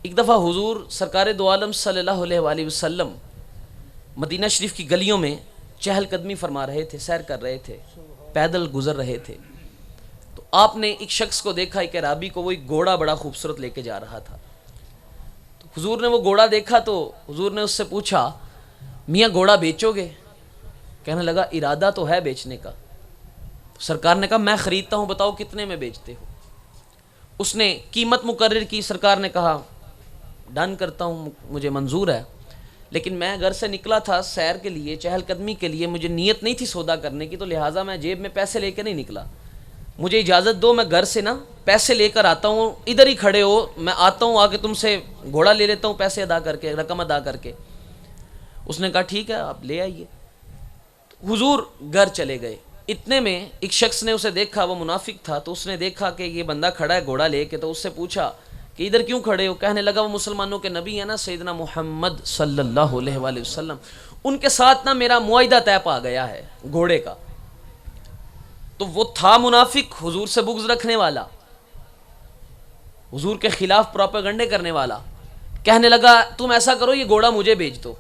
ایک دفعہ حضور سرکار دو عالم صلی اللہ علیہ وآلہ وسلم مدینہ شریف کی گلیوں میں چہل قدمی فرما رہے تھے، سیر کر رہے تھے، پیدل گزر رہے تھے، تو آپ نے ایک شخص کو دیکھا، ایک اعرابی کو، وہ ایک گھوڑا بڑا خوبصورت لے کے جا رہا تھا۔ تو حضور نے وہ گھوڑا دیکھا تو حضور نے اس سے پوچھا، میاں گھوڑا بیچو گے؟ کہنے لگا ارادہ تو ہے بیچنے کا۔ تو سرکار نے کہا میں خریدتا ہوں، بتاؤ کتنے میں بیچتے ہو؟ اس نے قیمت مقرر کی، سرکار نے کہا ڈن کرتا ہوں، مجھے منظور ہے، لیکن میں گھر سے نکلا تھا سیر کے لیے، چہل قدمی کے لیے، مجھے نیت نہیں تھی سودا کرنے کی، تو لہٰذا میں جیب میں پیسے لے کے نہیں نکلا، مجھے اجازت دو، میں گھر سے نا پیسے لے کر آتا ہوں، ادھر ہی کھڑے ہو، میں آتا ہوں، آ کے تم سے گھوڑا لے لیتا ہوں، پیسے ادا کر کے، رقم ادا کر کے۔ اس نے کہا ٹھیک ہے آپ لے آئیے۔ حضور گھر چلے گئے، اتنے میں ایک شخص نے اسے دیکھا، وہ منافق تھا، تو اس نے دیکھا کہ یہ بندہ کھڑا ہے گھوڑا لے کے، تو اس سے پوچھا کہ ادھر کیوں کھڑے ہو؟ کہنے لگا وہ مسلمانوں کے نبی ہیں نا سیدنا محمد صلی اللہ علیہ وآلہ وسلم، ان کے ساتھ نا میرا معاہدہ طے پا گیا ہے گھوڑے کا۔ تو وہ تھا منافق، حضور سے بغض رکھنے والا، حضور کے خلاف پروپیگنڈے کرنے والا، کہنے لگا تم ایسا کرو یہ گھوڑا مجھے بیچ دو۔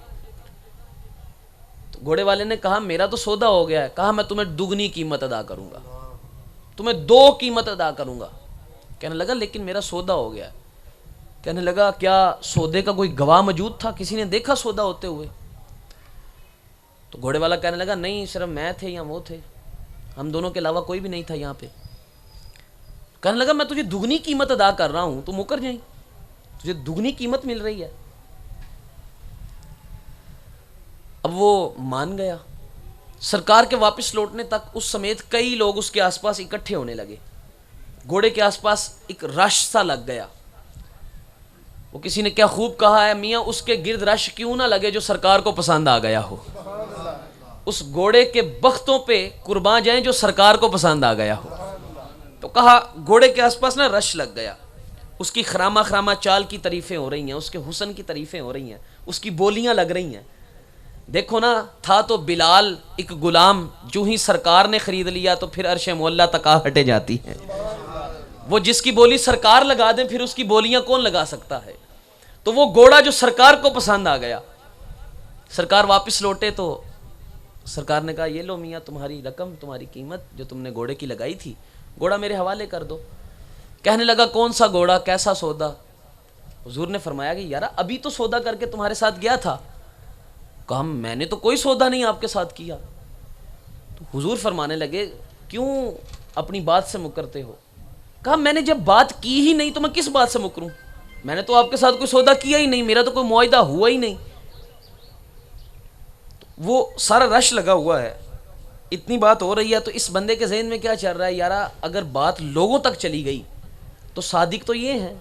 تو گھوڑے والے نے کہا میرا تو سودا ہو گیا ہے، کہا میں تمہیں دگنی قیمت ادا کروں گا، تمہیں 2 قیمت ادا کروں گا۔ کہنے لگا لیکن میرا سودا ہو گیا ہے۔ کہنے لگا کیا سودے کا کوئی گواہ موجود تھا، کسی نے دیکھا سودا ہوتے ہوئے؟ تو گھوڑے والا کہنے لگا نہیں، صرف میں تھے یا وہ تھے، ہم دونوں کے علاوہ کوئی بھی نہیں تھا یہاں پہ۔ کہنے لگا میں تجھے دگنی قیمت ادا کر رہا ہوں، تو مکر جائیں، تجھے دگنی قیمت مل رہی ہے۔ اب وہ مان گیا۔ سرکار کے واپس لوٹنے تک اس سمیت کئی لوگ اس کے آس پاس اکٹھے ہونے لگے، گھوڑے کے آس پاس ایک رش سا لگ گیا۔ وہ کسی نے کیا خوب کہا ہے، میاں اس کے گرد رش کیوں نہ لگے جو سرکار کو پسند آ گیا ہو، اس گھوڑے کے بختوں پہ قربان جائیں جو سرکار کو پسند آ گیا ہو۔ تو کہا گھوڑے کے آس پاس نا رش لگ گیا، اس کی خرامہ خرامہ چال کی تعریفیں ہو رہی ہیں، اس کے حسن کی تعریفیں ہو رہی ہیں، اس کی بولیاں لگ رہی ہیں۔ دیکھو نا، تھا تو بلال ایک غلام، جو ہی سرکار نے خرید لیا تو پھر عرش معلیٰ تک آ ہٹے جاتی ہے۔ وہ جس کی بولی سرکار لگا دیں پھر اس کی بولیاں کون لگا سکتا ہے؟ تو وہ گھوڑا جو سرکار کو پسند آ گیا۔ سرکار واپس لوٹے تو سرکار نے کہا یہ لو میاں تمہاری رقم، تمہاری قیمت جو تم نے گھوڑے کی لگائی تھی، گھوڑا میرے حوالے کر دو۔ کہنے لگا کون سا گھوڑا، کیسا سودا؟ حضور نے فرمایا کہ یارا ابھی تو سودا کر کے تمہارے ساتھ گیا تھا۔ کہا میں نے تو کوئی سودا نہیں آپ کے ساتھ کیا۔ تو حضور فرمانے لگے کیوں اپنی بات سے مکرتے ہو؟ کہا میں نے جب بات کی ہی نہیں تو میں کس بات سے مکروں، میں نے تو آپ کے ساتھ کوئی سودا کیا ہی نہیں، میرا تو کوئی معاہدہ ہوا ہی نہیں۔ وہ سارا رش لگا ہوا ہے، اتنی بات ہو رہی ہے، تو اس بندے کے ذہن میں کیا چل رہا ہے، یارا اگر بات لوگوں تک چلی گئی تو صادق تو یہ ہیں،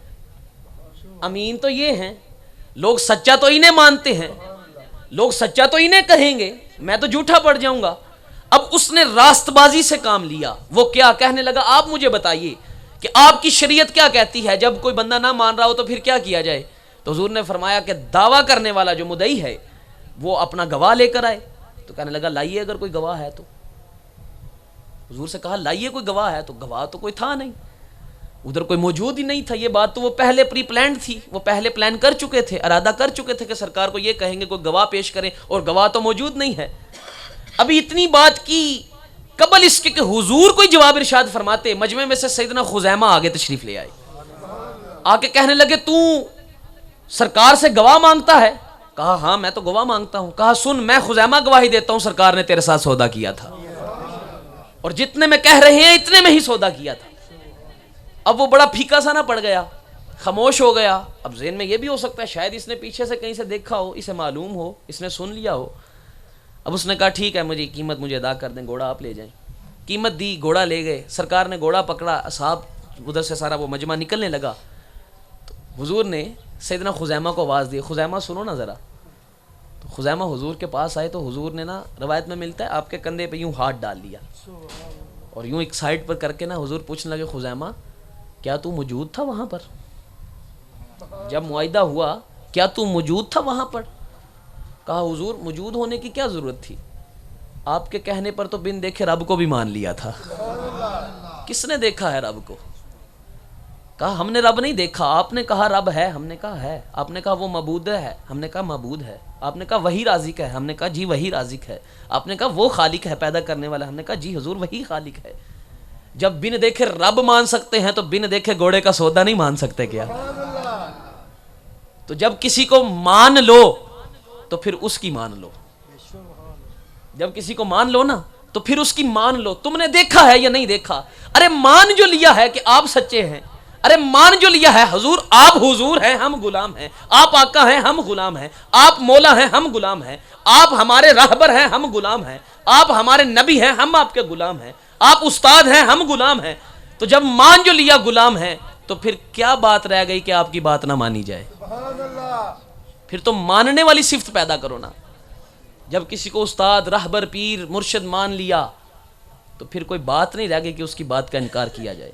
امین تو یہ ہیں، لوگ سچا تو انہیں مانتے ہیں، لوگ سچا تو انہیں کہیں گے، میں تو جھوٹا پڑ جاؤں گا۔ اب اس نے راست بازی سے کام لیا۔ وہ کیا کہنے لگا، آپ مجھے بتائیے کہ آپ کی شریعت کیا کہتی ہے، جب کوئی بندہ نہ مان رہا ہو تو پھر کیا کیا جائے؟ تو حضور نے فرمایا کہ دعویٰ کرنے والا جو مدعی ہے وہ اپنا گواہ لے کر آئے۔ تو کہنے لگا لائیے اگر کوئی گواہ ہے تو۔ حضور سے کہا لائیے کوئی گواہ ہے، تو گواہ تو کوئی تھا نہیں، ادھر کوئی موجود ہی نہیں تھا۔ یہ بات تو وہ پہلے پری پلانڈ تھی، وہ پہلے پلان کر چکے تھے، ارادہ کر چکے تھے کہ سرکار کو یہ کہیں گے کوئی گواہ پیش کریں، اور گواہ تو موجود نہیں ہے۔ ابھی اتنی بات کی، قبل اس کے کہ حضور کوئی جواب ارشاد فرماتے، مجمع میں سے سیدنا خزیمہ آگے تشریف لے آئے، آ کے کہنے لگے تو سرکار سے گواہ مانگتا ہے؟ کہا ہاں میں تو گواہ مانگتا ہوں۔ کہا سن، میں خزیمہ گواہی دیتا ہوں سرکار نے تیرے ساتھ سودا کیا تھا، اور جتنے میں کہہ رہے ہیں اتنے میں ہی سودا کیا تھا۔ اب وہ بڑا پھیکا سا نہ پڑ گیا، خاموش ہو گیا۔ اب ذہن میں یہ بھی ہو سکتا ہے شاید اس نے پیچھے سے کہیں سے دیکھا ہو، اسے معلوم ہو، اس نے سن لیا ہو۔ اب اس نے کہا ٹھیک ہے مجھے قیمت مجھے ادا کر دیں، گھوڑا آپ لے جائیں۔ قیمت دی، گھوڑا لے گئے۔ سرکار نے گھوڑا پکڑا، اصحاب ادھر سے سارا وہ مجمع نکلنے لگا، تو حضور نے سیدنا خزیمہ کو آواز دی، خزیمہ سنو نا ذرا۔ تو خزیمہ حضور کے پاس آئے تو حضور نے نا، روایت میں ملتا ہے آپ کے کندھے پہ یوں ہاتھ ڈال دیا اور یوں ایک سائڈ پر کر کے نا حضور پوچھنے لگے خزیمہ کیا تو موجود تھا وہاں پر جب معاہدہ ہوا، کیا تو موجود تھا وہاں پر؟ کہا حضور موجود ہونے کی کیا ضرورت تھی، آپ کے کہنے پر تو بن دیکھے رب کو بھی مان لیا تھا۔ کس نے دیکھا ہے رب کو؟ کہا ہم نے رب نہیں دیکھا. آپ نے کہا رب ہے, ہم نے کہا ہے. آپ نے کہا وہ معبود ہے, ہم نے کہا معبود ہے. آپ نے کہا وہی رازق ہے, ہم نے کہا جی وہی رازق ہے. آپ نے کہا وہ خالق ہے پیدا کرنے والا, ہم نے کہا جی حضور وہی خالق ہے. جب بن دیکھے رب مان سکتے ہیں تو بن دیکھے گھوڑے کا سودا نہیں مان سکتے کیا؟ تو جب کسی کو مان لو تو پھر اس کی مان لو. جب کسی کو مان لو نا تو پھر اس کی مان لو. تم نے دیکھا ہے یا نہیں دیکھا؟ ارے مان جو لیا ہے کہ آپ سچے ہیں, ارے مان جو لیا ہے حضور آپ حضور ہیں ہم غلام ہیں, آپ آقا ہیں ہم غلام ہیں, آپ مولا ہیں ہم غلام ہیں, آپ ہمارے راہبر ہیں ہم غلام ہیں, آپ ہمارے نبی ہیں ہم آپ کے غلام ہیں, آپ استاد ہیں ہم غلام ہیں. تو جب مان جو لیا غلام ہیں تو پھر کیا بات رہ گئی کہ آپ کی بات نہ مانی جائے؟ پھر تو ماننے والی صفت پیدا کرو نا. جب کسی کو استاد راہبر پیر مرشد مان لیا تو پھر کوئی بات نہیں رہ گئی کہ اس کی بات کا انکار کیا جائے.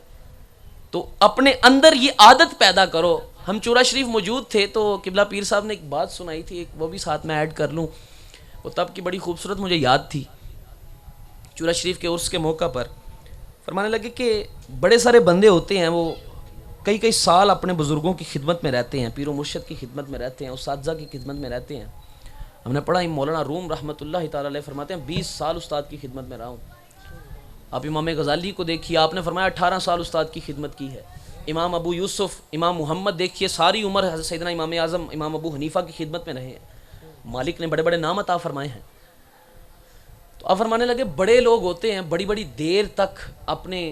تو اپنے اندر یہ عادت پیدا کرو. ہم چورا شریف موجود تھے تو قبلہ پیر صاحب نے ایک بات سنائی تھی, ایک وہ بھی ساتھ میں ایڈ کر لوں, وہ تب کی بڑی خوبصورت مجھے یاد تھی. چورا شریف کے عرس کے موقع پر فرمانے لگے کہ بڑے سارے بندے ہوتے ہیں, وہ کئی کئی سال اپنے بزرگوں کی خدمت میں رہتے ہیں, پیر و مرشد کی خدمت میں رہتے ہیں, اساتذہ کی خدمت میں رہتے ہیں. ہم نے پڑھا مولانا روم رحمۃ اللہ تعالی علیہ فرماتے ہیں 20 سال استاد کی خدمت میں رہا ہوں. آپ امام غزالی کو دیکھیے, آپ نے فرمایا 18 سال استاد کی خدمت کی ہے. امام ابو یوسف امام محمد دیکھیے ساری عمر حضرت سیدنا امام اعظم امام ابو حنیفہ کی خدمت میں رہے ہیں. مالک نے بڑے بڑے نام عطا فرمائے ہیں. تو آپ فرمانے لگے بڑے لوگ ہوتے ہیں بڑی بڑی دیر تک اپنے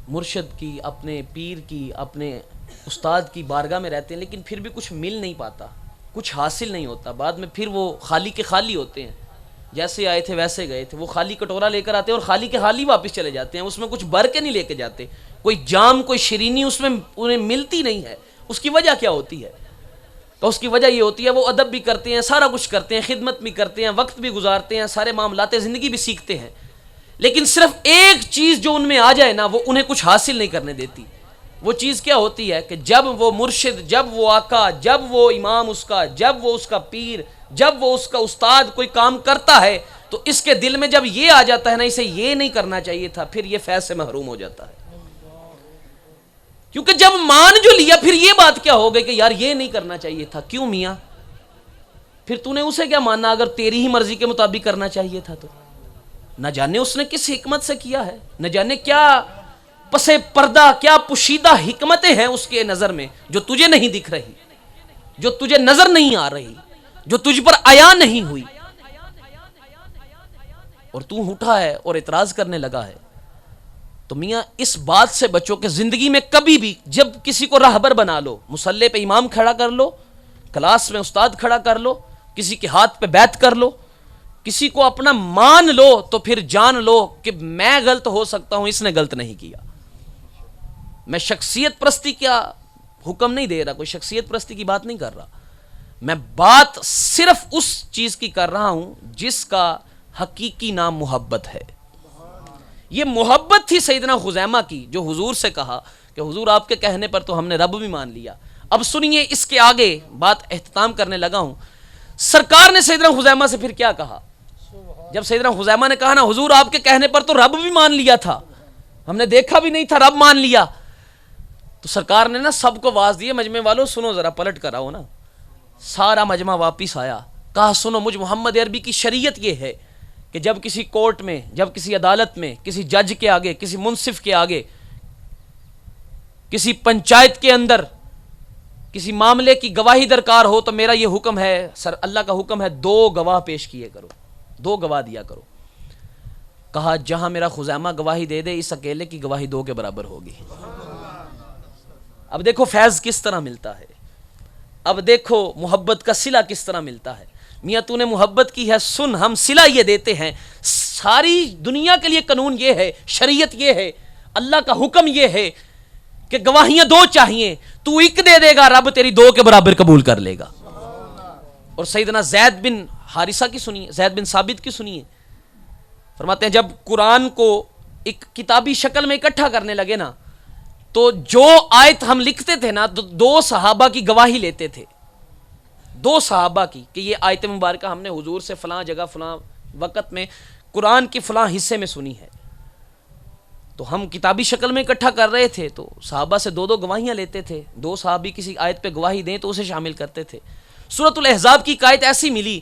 مرشد کی, اپنے پیر کی, اپنے استاد کی بارگاہ میں رہتے ہیں, لیکن پھر بھی کچھ مل نہیں پاتا, کچھ حاصل نہیں ہوتا. بعد میں پھر وہ خالی کے خالی ہوتے ہیں, جیسے آئے تھے ویسے گئے تھے. وہ خالی کٹورا لے کر آتے ہیں اور خالی کے خالی واپس چلے جاتے ہیں, اس میں کچھ بھر کے نہیں لے کے جاتے, کوئی جام کوئی شیرینی اس میں انہیں ملتی نہیں ہے. اس کی وجہ کیا ہوتی ہے؟ تو اس کی وجہ یہ ہوتی ہے وہ ادب بھی کرتے ہیں, سارا کچھ کرتے ہیں, خدمت بھی کرتے ہیں, وقت بھی گزارتے ہیں, سارے معاملات زندگی بھی سیکھتے ہیں, لیکن صرف ایک چیز جو ان میں آ جائے نا وہ انہیں کچھ حاصل نہیں کرنے دیتی. وہ چیز کیا ہوتی ہے کہ جب وہ مرشد, جب وہ آقا, جب وہ امام اس کا, جب وہ اس کا پیر, جب وہ اس کا استاد کوئی کام کرتا ہے تو اس کے دل میں جب یہ آ جاتا ہے نا اسے یہ نہیں کرنا چاہیے تھا, پھر یہ فیض سے محروم ہو جاتا ہے. کیونکہ جب مان جو لیا پھر یہ بات کیا ہو گئی کہ یار یہ نہیں کرنا چاہیے تھا. کیوں میاں؟ پھر تو نے اسے کیا ماننا اگر تیری ہی مرضی کے مطابق کرنا چاہیے تھا؟ تو نہ جانے اس نے کس حکمت سے کیا ہے, نہ جانے کیا پس پردہ کیا پوشیدہ حکمتیں ہیں اس کے نظر میں جو تجھے نہیں دکھ رہی, جو تجھے نظر نہیں آ رہی, جو تجھ پر عیاں نہیں ہوئی, اور تو اٹھا ہے اور اعتراض کرنے لگا ہے. تو میاں اس بات سے بچو کہ زندگی میں کبھی بھی جب کسی کو راہبر بنا لو, مصلی پہ امام کھڑا کر لو, کلاس میں استاد کھڑا کر لو, کسی کے ہاتھ پہ بیعت کر لو, کسی کو اپنا مان لو, تو پھر جان لو کہ میں غلط ہو سکتا ہوں, اس نے غلط نہیں کیا. میں شخصیت پرستی کیا حکم نہیں دے رہا, کوئی شخصیت پرستی کی بات نہیں کر رہا, میں بات صرف اس چیز کی کر رہا ہوں جس کا حقیقی نام محبت ہے. یہ محبت تھی سیدنا خزیمہ کی جو حضور سے کہا کہ حضور آپ کے کہنے پر تو ہم نے رب بھی مان لیا. اب سنیے اس کے آگے بات اختتام کرنے لگا ہوں. سرکار نے سیدنا خزیمہ سے پھر کیا کہا؟ جب سیدنا خزیمہ نے کہا نا حضور آپ کے کہنے پر تو رب بھی مان لیا تھا, ہم نے دیکھا بھی نہیں تھا, رب مان لیا. تو سرکار نے نا سب کو واز دیے, مجمع والوں سنو ذرا, پلٹ کر آؤ نا. سارا مجمع واپس آیا, کہا سنو مجھ محمد عربی کی شریعت یہ ہے کہ جب کسی کورٹ میں, جب کسی عدالت میں, کسی جج کے آگے, کسی منصف کے آگے, کسی پنچایت کے اندر کسی معاملے کی گواہی درکار ہو تو میرا یہ حکم ہے, سر اللہ کا حکم ہے, 2 گواہ پیش کیے کرو, 2 گواہ دیا کرو. کہا جہاں میرا خزیمہ گواہی دے دے اس اکیلے کی گواہی 2 کے برابر ہوگی. اب دیکھو فیض کس طرح ملتا ہے, اب دیکھو محبت کا صلہ کس طرح ملتا ہے. میاں تو نے محبت کی ہے, سن ہم صلہ یہ دیتے ہیں, ساری دنیا کے لیے قانون یہ ہے, شریعت یہ ہے, اللہ کا حکم یہ ہے کہ گواہیاں 2 چاہیے, تو 1 دے دے گا رب تیری 2 کے برابر قبول کر لے گا. اور سیدنا زید بن حارثہ کی سنیے, زید بن ثابت کی سنیے, فرماتے ہیں جب قرآن کو ایک کتابی شکل میں اکٹھا کرنے لگے نا تو جو آیت ہم لکھتے تھے نا تو 2 صحابہ کی گواہی لیتے تھے, 2 صحابہ کی, کہ یہ آیت مبارکہ ہم نے حضور سے فلاں جگہ فلاں وقت میں قرآن کی فلاں حصے میں سنی ہے. تو ہم کتابی شکل میں اکٹھا کر رہے تھے تو صحابہ سے دو دو گواہیاں لیتے تھے، دو صحابی کسی آیت پہ گواہی دیں تو اسے شامل کرتے تھے۔ سورۃ الاحزاب کی آیت ایسی ملی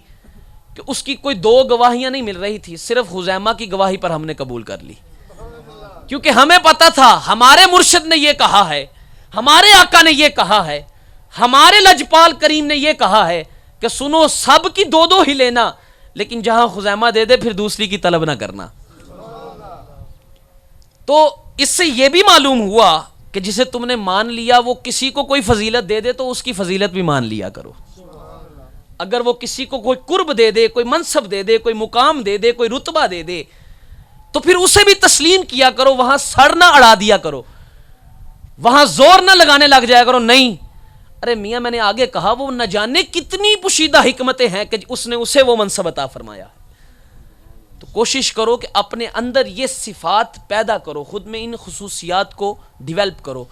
کہ اس کی کوئی دو گواہیاں نہیں مل رہی تھی، صرف خزیمہ کی گواہی پر ہم نے قبول کر لی، کیونکہ ہمیں پتا تھا ہمارے مرشد نے یہ کہا ہے، ہمارے آقا نے یہ کہا ہے، ہمارے لجپال کریم نے یہ کہا ہے کہ سنو سب کی دو دو ہی لینا، لیکن جہاں خزیمہ دے دے پھر دوسری کی طلب نہ کرنا۔ تو اس سے یہ بھی معلوم ہوا کہ جسے تم نے مان لیا وہ کسی کو کوئی فضیلت دے دے تو اس کی فضیلت بھی مان لیا کرو۔ اگر وہ کسی کو کوئی قرب دے دے، کوئی منصب دے دے، کوئی مقام دے دے، کوئی رتبہ دے دے تو پھر اسے بھی تسلیم کیا کرو، وہاں سر نہ اڑا دیا کرو، وہاں زور نہ لگانے لگ جایا کرو، نہیں ارے میاں میں نے آگے کہا وہ نہ جانے کتنی پوشیدہ حکمتیں ہیں کہ اس نے اسے وہ منصب عطا فرمایا۔ تو کوشش کرو کہ اپنے اندر یہ صفات پیدا کرو، خود میں ان خصوصیات کو ڈیولپ کرو۔